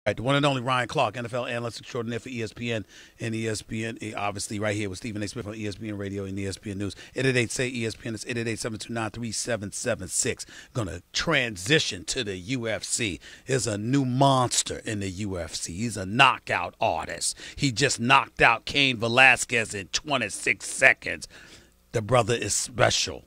Right, the one and only Ryan Clark, NFL analyst extraordinaire for ESPN and ESPN, obviously right here with Stephen A. Smith on ESPN Radio and ESPN News. 888-SAY-ESPN, it's 888-729-3776. Going to transition to the UFC. Here's a new monster in the UFC. He's a knockout artist. He just knocked out Cain Velasquez in 26 seconds. The brother is special.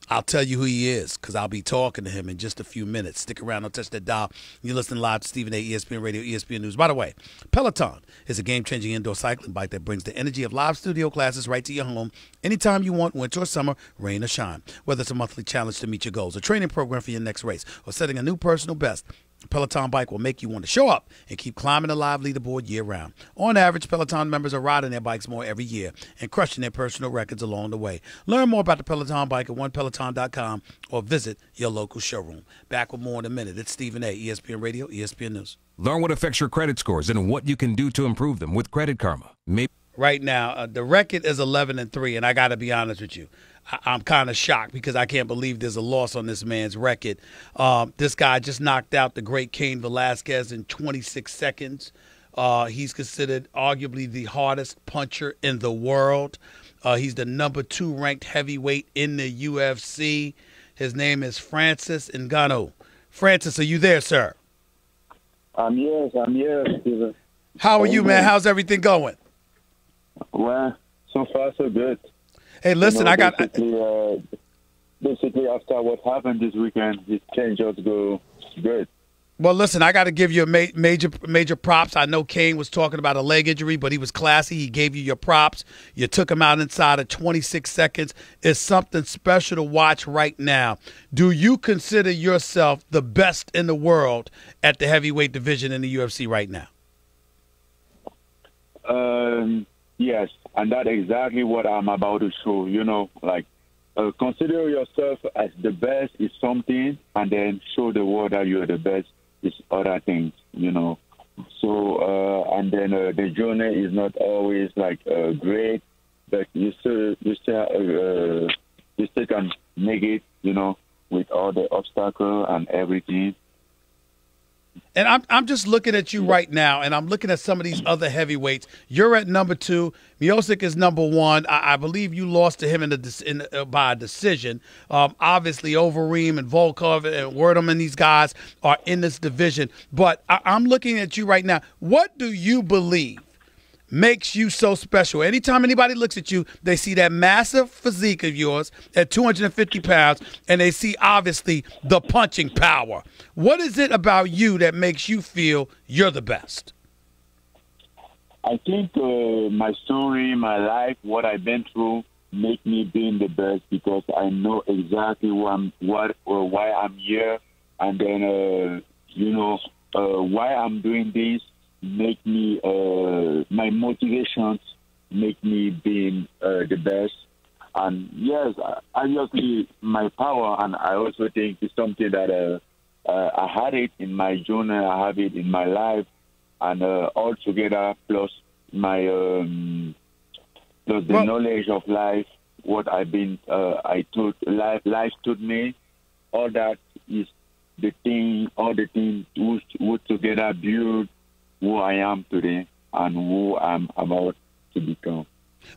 I'll tell you who he is because I'll be talking to him in just a few minutes. Stick around. Don't touch that dial. You're listening live to Stephen A. ESPN Radio, ESPN News. By the way, Peloton is a game-changing indoor cycling bike that brings the energy of live studio classes right to your home anytime you want, winter or summer, rain or shine. Whether it's a monthly challenge to meet your goals, a training program for your next race, or setting a new personal best, Peloton bike will make you want to show up and keep climbing the live leaderboard year-round. On average, Peloton members are riding their bikes more every year and crushing their personal records along the way. Learn more about the Peloton bike at onepeloton.com or visit your local showroom. Back with more in a minute. It's Stephen A., ESPN Radio, ESPN News. Learn what affects your credit scores and what you can do to improve them with Credit Karma. Right now, the record is 11-3, and I got to be honest with you. I'm kind of shocked because I can't believe there's a loss on this man's record. This guy just knocked out the great Cain Velasquez in 26 seconds. He's considered arguably the hardest puncher in the world. He's the number 2 ranked heavyweight in the UFC. His name is Francis Ngannou. Francis, are you there, sir? I'm here, Steven. How are you, man? How's everything going? Well, so far so good. Hey, listen, I got basically after what happened this weekend, it can just go good. Well, listen, I got to give you a major props. I know Cain was talking about a leg injury, but he was classy. He gave you your props. You took him out inside of 26 seconds. It's something special to watch right now. Do you consider yourself the best in the world at the heavyweight division in the UFC right now? Yes, and that's exactly what I'm about to show. You know, like consider yourself as the best is something, and then show the world that you're the best is other things. You know, so and then the journey is not always like great, but you still can make it. You know, with all the obstacles and everything. And I'm just looking at you right now, and I'm looking at some of these other heavyweights. You're at number 2. Miocic is number 1. I believe you lost to him by a decision. Obviously, Overeem and Volkov and Werdum and these guys are in this division. But I'm looking at you right now. What do you believe makes you so special? Anytime anybody looks at you, they see that massive physique of yours at 250 pounds, and they see, obviously, the punching power. What is it about you that makes you feel you're the best? I think my story, my life, what I've been through make me being the best because I know exactly why I'm here, and then, why I'm doing this. Make me my motivations make me being the best, and yes, obviously my power, and I also think it's something that I had it in my journey, I have it in my life, and all together plus my plus the knowledge of life, what I've been life taught me, all that is all the things would together build who I am today and who I'm about to become.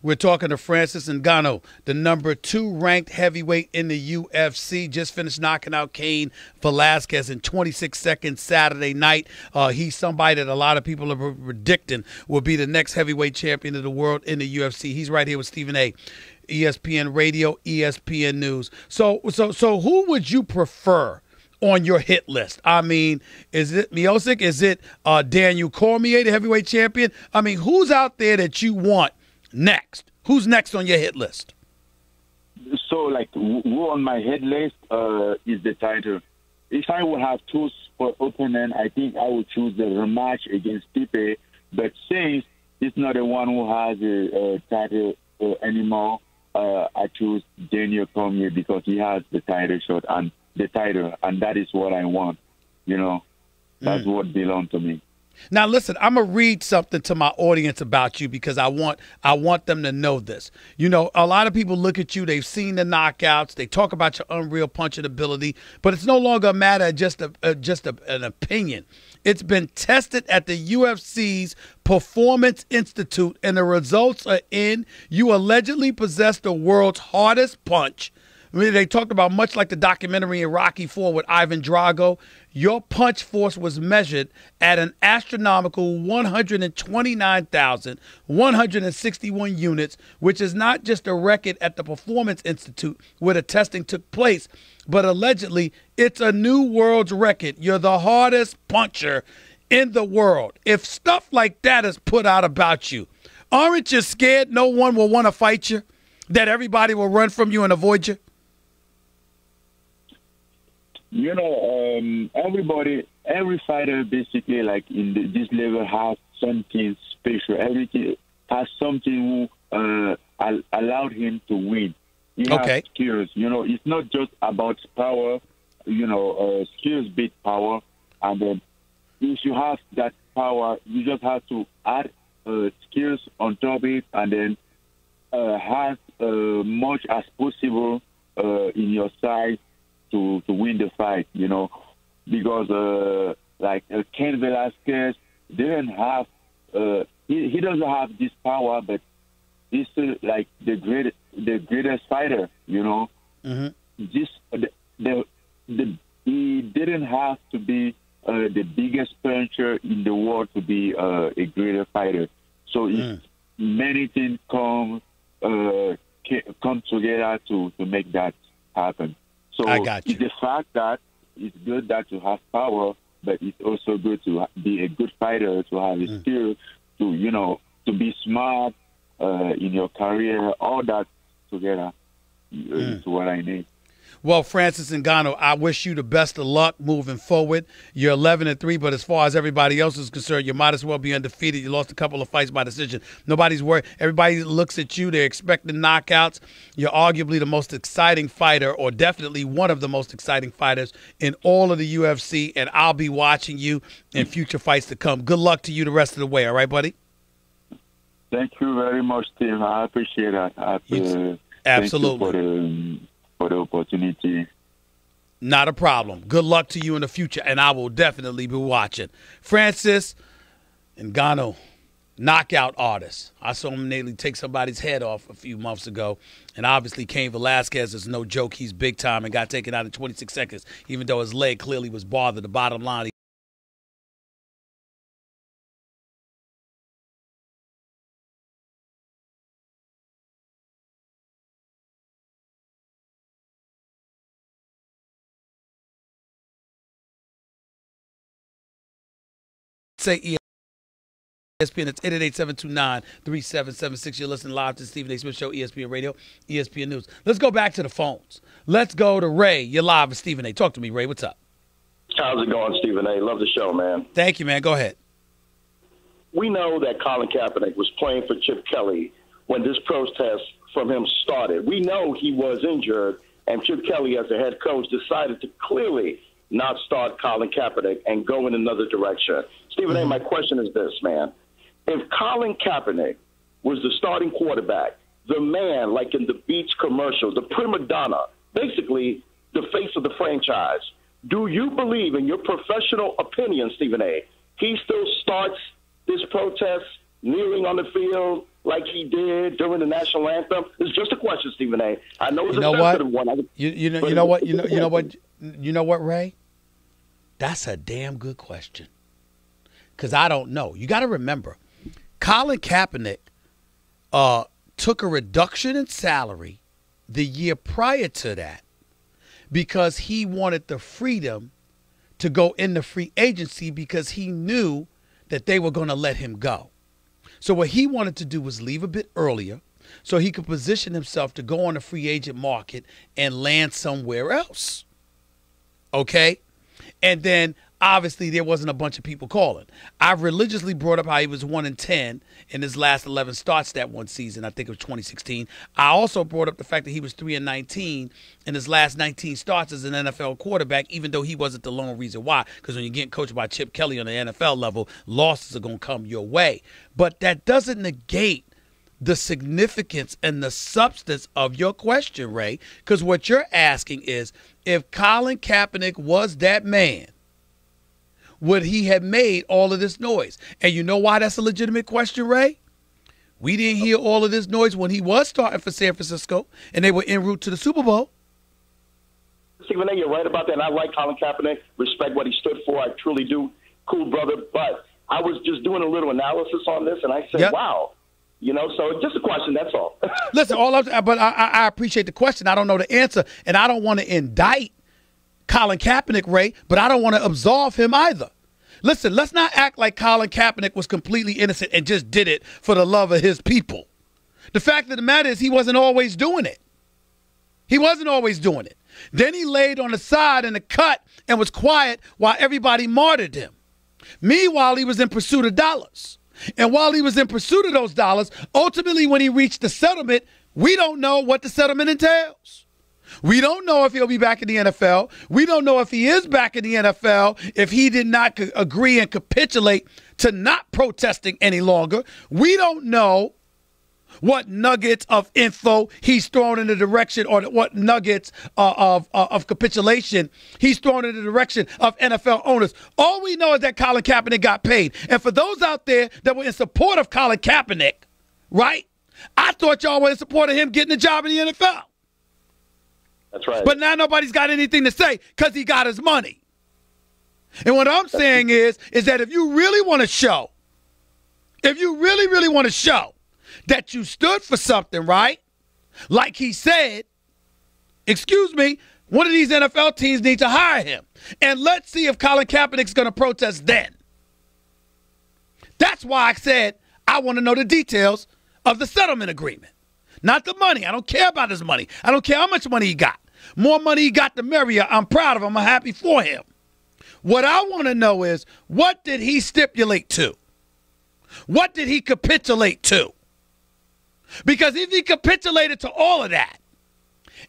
We're talking to Francis Ngannou, the number 2 ranked heavyweight in the UFC. Just finished knocking out Cain Velasquez in 26 seconds Saturday night. He's somebody that a lot of people are predicting will be the next heavyweight champion of the world in the UFC. He's right here with Stephen A., ESPN Radio, ESPN News. So who would you prefer on your hit list? I mean, is it Miocic? Is it Daniel Cormier, the heavyweight champion? I mean, who's out there that you want next? Who's next on your hit list? So, like, who on my hit list is the title. If I would have choose for opponent, I think I would choose the rematch against Stipe. But since he's not the one who has a title anymore, I choose Daniel Cormier because he has the title shot and the title, and that is what I want. You know, that's what belongs to me. Now listen, I'm gonna read something to my audience about you because I want them to know this. You know, a lot of people look at you, they've seen the knockouts, they talk about your unreal punching ability, but it's no longer a matter of just an opinion. It's been tested at the UFC's Performance Institute, and the results are in. You allegedly possess the world's hardest punch. I mean, they talked about, much like the documentary in Rocky IV with Ivan Drago, your punch force was measured at an astronomical 129,161 units, which is not just a record at the Performance Institute where the testing took place, but allegedly it's a new world's record. You're the hardest puncher in the world. If stuff like that is put out about you, aren't you scared no one will want to fight you? That everybody will run from you and avoid you? You know, every fighter basically, like this level, has something special. Everything has something who allowed him to win. He has skills. You know, it's not just about power. You know, skills beat power. And then if you have that power, you just have to add skills on top of it, and then have much as possible in your side to win the fight, you know, because like Ken Velasquez didn't have he doesn't have this power, but he's still like the greatest fighter, you know. He didn't have to be the biggest puncher in the world to be a greater fighter. So many things come together to make that happen. So I got you. It's the fact that it's good that you have power, but it's also good to be a good fighter, to have a skill, to, you know, to be smart in your career. All that together is what I need. Well, Francis Ngannou, I wish you the best of luck moving forward. You're 11-3, but as far as everybody else is concerned, you might as well be undefeated. You lost a couple of fights by decision. Nobody's worried. Everybody looks at you. They're expecting knockouts. You're arguably the most exciting fighter, or definitely one of the most exciting fighters in all of the UFC, and I'll be watching you in future fights to come. Good luck to you the rest of the way. All right, buddy? Thank you very much, Tim. I appreciate that. Absolutely. Thank you for the opportunity. Not a problem. Good luck to you in the future, and I will definitely be watching. Francis Ngannou, knockout artist. I saw him nearly take somebody's head off a few months ago, and obviously Cain Velasquez is no joke. He's big time and got taken out in 26 seconds, even though his leg clearly was bothered. The bottom line, say ESPN. It's 888-729-3776. You're listening live to the Stephen A. Smith Show, ESPN Radio, ESPN News. Let's go back to the phones. Let's go to Ray. You're live with Stephen A. Talk to me, Ray. What's up? How's it going, Stephen A? Love the show, man. Thank you, man. Go ahead. We know that Colin Kaepernick was playing for Chip Kelly when this protest from him started. We know he was injured, and Chip Kelly, as the head coach, decided to clearly not start Colin Kaepernick and go in another direction. Stephen A., my question is this, man. If Colin Kaepernick was the starting quarterback, the man, like in the Beats commercial, the prima donna, basically the face of the franchise, do you believe, in your professional opinion, Stephen A., he still starts this protest kneeling on the field like he did during the national anthem? It's just a question, Stephen A. I know it's a sensitive one. You know what, Ray? That's a damn good question. Because I don't know. You got to remember, Colin Kaepernick took a reduction in salary the year prior to that because he wanted the freedom to go into free agency because he knew that they were going to let him go. So what he wanted to do was leave a bit earlier so he could position himself to go on the free agent market and land somewhere else. Okay? And then obviously there wasn't a bunch of people calling. I religiously brought up how he was 1-10 in his last 11 starts that one season. I think it was 2016. I also brought up the fact that he was 3-19 in his last 19 starts as an NFL quarterback, even though he wasn't the lone reason why. Because when you're getting coached by Chip Kelly on the NFL level, losses are going to come your way. But that doesn't negate the significance and the substance of your question, Ray, because what you're asking is, if Colin Kaepernick was that man, would he have made all of this noise? And you know why that's a legitimate question, Ray? We didn't hear all of this noise when he was starting for San Francisco and they were en route to the Super Bowl. Stephen A., you're right about that, and I like Colin Kaepernick, respect what he stood for. I truly do. Cool brother. But I was just doing a little analysis on this, and I said, wow. You know, so just a question, that's all. Listen, but I appreciate the question. I don't know the answer, and I don't want to indict Colin Kaepernick, Ray, but I don't want to absolve him either. Listen, let's not act like Colin Kaepernick was completely innocent and just did it for the love of his people. The fact of the matter is he wasn't always doing it. He wasn't always doing it. Then he laid on the side in the cut and was quiet while everybody martyred him. Meanwhile, he was in pursuit of dollars. And while he was in pursuit of those dollars, ultimately when he reached the settlement, we don't know what the settlement entails. We don't know if he'll be back in the NFL. We don't know if he is back in the NFL if he did not agree and capitulate to not protesting any longer. We don't know what nuggets of info he's thrown in the direction, or what nuggets of capitulation he's thrown in the direction of NFL owners. All we know is that Colin Kaepernick got paid. And for those out there that were in support of Colin Kaepernick, right, I thought y'all were in support of him getting a job in the NFL. That's right. But now nobody's got anything to say because he got his money. And what I'm saying is that if you really want to show, if you really, really want to show that you stood for something, right? Like he said, excuse me, one of these NFL teams needs to hire him. And let's see if Colin Kaepernick's going to protest then. That's why I said I want to know the details of the settlement agreement. Not the money. I don't care about his money. I don't care how much money he got. More money he got, the merrier. I'm proud of him. I'm happy for him. What I want to know is, what did he stipulate to? What did he capitulate to? Because if he capitulated to all of that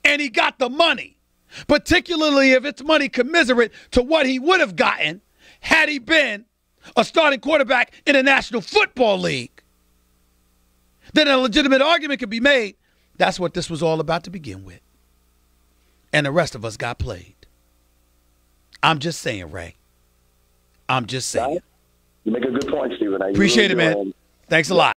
and he got the money, particularly if it's money commiserate to what he would have gotten had he been a starting quarterback in the National Football League, then a legitimate argument could be made. That's what this was all about to begin with. And the rest of us got played. I'm just saying, Ray. I'm just saying. You make a good point, Stephen. Appreciate it, man. Thanks a lot.